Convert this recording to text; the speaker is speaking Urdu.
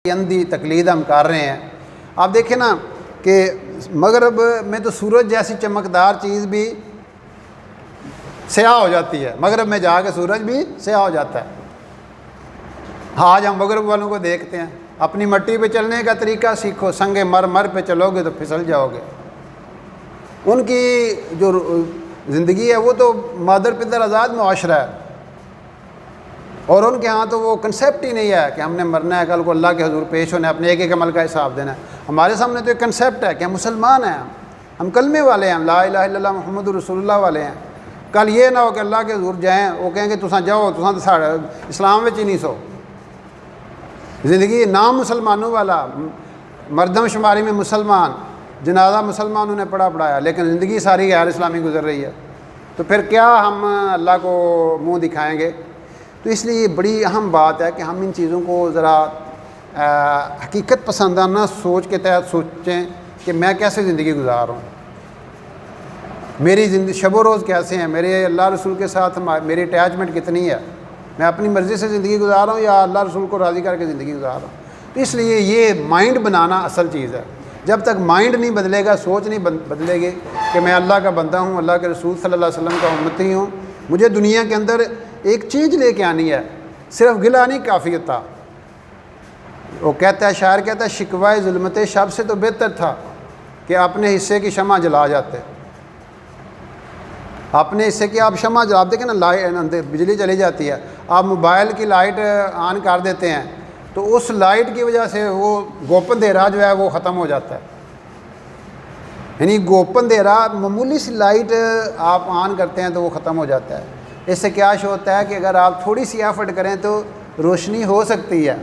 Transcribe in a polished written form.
اندھی تقلید ہم کر رہے ہیں۔ آپ دیکھیں نا کہ مغرب میں تو سورج جیسی چمکدار چیز بھی سیاہ ہو جاتی ہے، مغرب میں جا کے سورج بھی سیاہ ہو جاتا ہے۔ آج ہم مغرب والوں کو دیکھتے ہیں، اپنی مٹی پہ چلنے کا طریقہ سیکھو، سنگ مر پہ چلو گے تو پھسل جاؤ گے۔ ان کی جو زندگی ہے وہ تو مادر پدر آزاد معاشرہ ہے، اور ان کے ہاں تو وہ کنسیپٹ ہی نہیں ہے کہ ہم نے مرنا ہے، کل کو اللہ کے حضور پیش ہونا ہے، اپنے ایک ایک عمل کا حساب دینا ہے۔ ہمارے سامنے تو ایک کنسیپٹ ہے کہ ہم مسلمان ہیں، ہم کلمے والے ہیں، ہم لا الہ الا اللہ محمد رسول اللہ والے ہیں۔ کل یہ نہ ہو کہ اللہ کے حضور جائیں وہ کہیں گے تساں جاؤ، تساں تو ساڑھے اسلام وچ ہی نہیں سو۔ زندگی نام مسلمانوں والا، مردم شماری میں مسلمان، جنازہ مسلمانوں نے پڑھایا، لیکن زندگی ساری غیر اسلامی گزر رہی ہے، تو پھر کیا ہم اللہ کو منہ دکھائیں گے؟ تو اس لیے یہ بڑی اہم بات ہے کہ ہم ان چیزوں کو ذرا حقیقت پسندانہ سوچ کے تحت سوچیں کہ میں کیسے زندگی گزار رہا ہوں، میری زندگی شب و روز کیسے ہیں، میرے اللہ رسول کے ساتھ میری اٹیچمنٹ کتنی ہے، میں اپنی مرضی سے زندگی گزار رہا ہوں یا اللہ رسول کو راضی کر کے زندگی گزار رہا ہوں۔ تو اس لیے یہ مائنڈ بنانا اصل چیز ہے۔ جب تک مائنڈ نہیں بدلے گا، سوچ نہیں بدلے گی کہ میں اللہ کا بندہ ہوں، اللہ کے رسول صلی اللہ علیہ وسلم کا امتی ہوں، مجھے دنیا کے اندر ایک چیز لے کے آنی ہے، صرف گلہ نہیں کافی ہوتا۔ وہ کہتا ہے، شاعر کہتا ہے، شکوائے ظلمت شب سے تو بہتر تھا کہ اپنے حصے کی شمع جلا جاتے۔ اپنے حصے کی آپ شمع جلا، آپ دیکھیں نا بجلی چلی جاتی ہے، آپ موبائل کی لائٹ آن کر دیتے ہیں تو اس لائٹ کی وجہ سے وہ گوپن دھیرا جو ہے وہ ختم ہو جاتا ہے۔ یعنی گوپن دھیرا، معمولی سی لائٹ آپ آن کرتے ہیں تو وہ ختم ہو جاتا ہے۔ اس سے کیا شو ہوتا ہے کہ اگر آپ تھوڑی سی ایفرٹ کریں تو روشنی ہو سکتی ہے۔